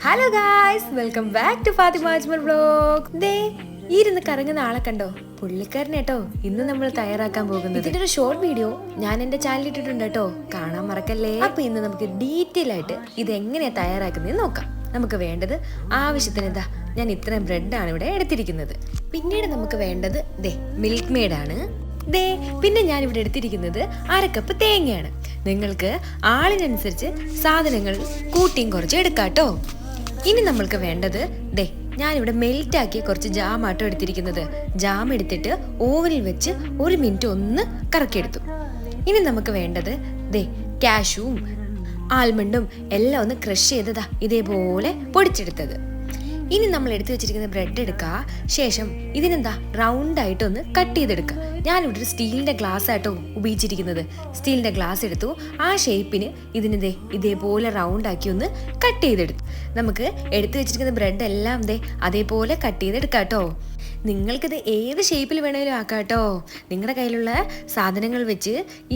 Hello guys, welcome back to Fathima Ajmal vlog. ദേ ഇരുന്ന് കറങ്ങുന്ന ആളെ കണ്ടോ? പുള്ളിക്കാരനേട്ടോ ഇന്ന് നമ്മൾ തയ്യാറാക്കാൻ പോകുന്നത്. ഇതിന്റെ ഒരു ഷോർട്ട് വീഡിയോ ഞാൻ എന്റെ ചാനലിൽ ഇട്ടിട്ടുണ്ട് കേട്ടോ, കാണാൻ മറക്കല്ലേ. അപ്പൊ ഇന്ന് നമുക്ക് ഡീറ്റെയിൽ ആയിട്ട് ഇത് എങ്ങനെയാ തയ്യാറാക്കുന്നത് നോക്കാം. നമുക്ക് വേണ്ടത് ആവശ്യത്തിന് എന്താ, ഞാൻ ഇത്രയും ബ്രെഡാണ് ഇവിടെ എടുത്തിരിക്കുന്നത്. പിന്നീട് നമുക്ക് വേണ്ടത് ദേ മിൽക്ക് മെയ്ഡാണ്. ദേ പിന്നെ ഞാൻ ഇവിടെ എടുത്തിരിക്കുന്നത് 1/2 കപ്പ് തേങ്ങയാണ്. നിങ്ങൾക്ക് ആളിനനുസരിച്ച് സാധനങ്ങൾ കൂട്ടിയും കുറച്ച് എടുക്കാട്ടോ. ഇനി നമ്മൾക്ക് വേണ്ടത് ദേ ഞാനിവിടെ മെൽറ്റാക്കിയ കുറച്ച് ജാമാട്ടോ എടുത്തിരിക്കുന്നത്. ജാം എടുത്തിട്ട് ഓവനിൽ വെച്ച് 1 മിനിറ്റ് ഒന്ന് കറക്കിയെടുത്തു. ഇനി നമുക്ക് വേണ്ടത് ദേ കാഷ്യൂവും ആൽമണ്ടും എല്ലാം ഒന്ന് ക്രഷ് ചെയ്തതാ ഇതേപോലെ പൊടിച്ചെടുത്തത്. ഇനി നമ്മൾ എടുത്തു വെച്ചിരിക്കുന്ന ബ്രെഡ് എടുക്കുക. ശേഷം ഇതിനെന്താ റൗണ്ടായിട്ടൊന്ന് കട്ട് ചെയ്തെടുക്കുക. ഞാനിവിടെ ഒരു സ്റ്റീലിൻ്റെ ഗ്ലാസ് ആയിട്ടോ ഉപയോഗിച്ചിരിക്കുന്നത്. സ്റ്റീലിൻ്റെ ഗ്ലാസ് എടുത്തു, ആ ഷേപ്പിന് ഇതിനെ ഇതേപോലെ റൗണ്ടാക്കി ഒന്ന് കട്ട് ചെയ്തെടുത്തു. നമുക്ക് എടുത്തു വെച്ചിരിക്കുന്ന ബ്രെഡ് എല്ലാം അതേപോലെ കട്ട് ചെയ്തെടുക്കാം കേട്ടോ. നിങ്ങൾക്കിത് ഏത് ഷേപ്പിൽ വേണമെങ്കിലും ആക്കാം കേട്ടോ. നിങ്ങളുടെ കയ്യിലുള്ള സാധനങ്ങൾ വെച്ച്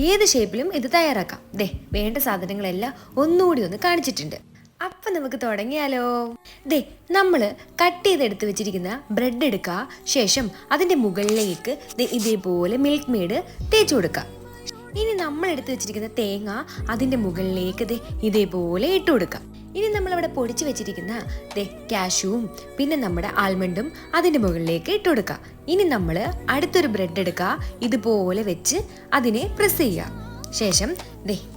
ഏത് ഷേപ്പിലും ഇത് തയ്യാറാക്കാം. വേണ്ട സാധനങ്ങളെല്ലാം ഒന്നുകൂടി ഒന്ന് കാണിച്ചിട്ടുണ്ട്. അപ്പം നമുക്ക് തുടങ്ങിയാലോ. നമ്മൾ കട്ട് ചെയ്തെടുത്ത് വെച്ചിരിക്കുന്ന ബ്രെഡ് എടുക്കുക. ശേഷം അതിൻ്റെ മുകളിലേക്ക് ഇതേപോലെ മിൽക്ക് മെയ്ഡ് തേച്ച് കൊടുക്കുക. ഇനി നമ്മൾ എടുത്ത് വെച്ചിരിക്കുന്ന തേങ്ങ അതിൻ്റെ മുകളിലേക്ക് ഇതേപോലെ ഇട്ട് കൊടുക്കുക. ഇനി നമ്മളവിടെ പൊടിച്ച് വെച്ചിരിക്കുന്ന കാഷ്യൂവും പിന്നെ നമ്മുടെ ആൽമണ്ടും അതിൻ്റെ മുകളിലേക്ക് ഇട്ട് കൊടുക്കുക. ഇനി നമ്മൾ അടുത്തൊരു ബ്രെഡ് എടുക്കുക, ഇതുപോലെ വെച്ച് അതിനെ പ്രസ് ചെയ്യുക. ശേഷം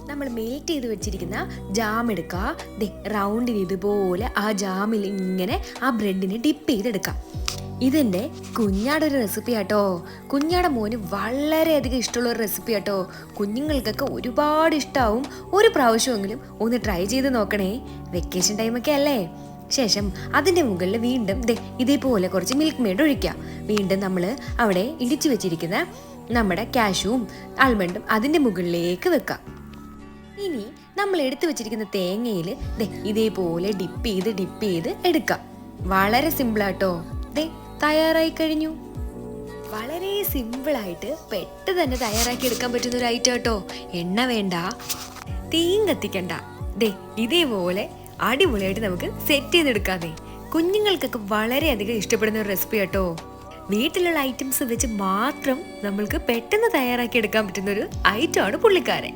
നമ്മൾ മെൽറ്റ് ചെയ്ത് വെച്ചിരിക്കുന്ന ജാം എടുക്കുക. റൗണ്ടിന് ഇതുപോലെ ആ ജാമിൽ ഇങ്ങനെ ആ ബ്രെഡിനെ ഡിപ്പ് ചെയ്തെടുക്കാം. ഇതെൻ്റെ കുഞ്ഞാടെ ഒരു റെസിപ്പി ആട്ടോ. കുഞ്ഞാടെ മോന് വളരെയധികം ഇഷ്ടമുള്ള ഒരു റെസിപ്പി ആട്ടോ. കുഞ്ഞുങ്ങൾക്കൊക്കെ ഒരുപാട് ഇഷ്ടമാവും. ഒരു പ്രാവശ്യമെങ്കിലും ഒന്ന് ട്രൈ ചെയ്ത് നോക്കണേ. വെക്കേഷൻ ടൈമൊക്കെ അല്ലേ. ശേഷം അതിൻ്റെ മുകളിൽ വീണ്ടും ഇതേപോലെ കുറച്ച് മിൽക്ക് മെയ്ഡ് ഒഴിക്കുക. വീണ്ടും നമ്മൾ അവിടെ ഇടിച്ചു വെച്ചിരിക്കുന്ന നമ്മുടെ കാഷ്യൂവും ആൽമണ്ടും അതിൻ്റെ മുകളിലേക്ക് വെക്കാം. ഇനി നമ്മൾ എടുത്തു വെച്ചിരിക്കുന്ന തേങ്ങയിൽ ഇതേപോലെ ഡിപ്പ് ചെയ്ത് എടുക്കാം. വളരെ സിമ്പിളാട്ടോ. തയ്യാറായി കഴിഞ്ഞു. വളരെ സിമ്പിളായിട്ട് പെട്ടെന്ന് തന്നെ തയ്യാറാക്കി എടുക്കാൻ പറ്റുന്ന ഒരു ഐറ്റം കേട്ടോ. എണ്ണ വേണ്ട, തീയും കത്തിക്കണ്ട. ഇതേപോലെ അടിപൊളിയായിട്ട് നമുക്ക് സെറ്റ് ചെയ്തെടുക്കാതെ. കുഞ്ഞുങ്ങൾക്കൊക്കെ വളരെയധികം ഇഷ്ടപ്പെടുന്ന ഒരു റെസിപ്പി കേട്ടോ. വീട്ടിലുള്ള ഐറ്റംസ് വെച്ച് മാത്രം നമ്മൾക്ക് പെട്ടെന്ന് തയ്യാറാക്കി എടുക്കാൻ പറ്റുന്ന ഒരു ഐറ്റമാണ് പുള്ളിക്കാരൻ.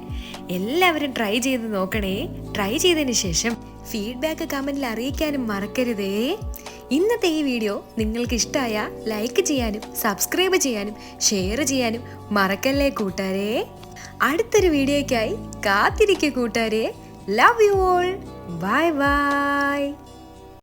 എല്ലാവരും ട്രൈ ചെയ്ത് നോക്കണേ. ട്രൈ ചെയ്തതിന് ശേഷം ഫീഡ്ബാക്ക് കമന്റിൽ അറിയിക്കാനും മറക്കരുതേ. ഇന്നത്തെ ഈ വീഡിയോ നിങ്ങൾക്ക് ഇഷ്ടമായ ലൈക്ക് ചെയ്യാനും സബ്സ്ക്രൈബ് ചെയ്യാനും ഷെയർ ചെയ്യാനും മറക്കല്ലേ കൂട്ടുകാരെ. അടുത്തൊരു വീഡിയോയ്ക്കായി കാത്തിരിക്കുക കൂട്ടുകാരെ. Love you all. Bye bye.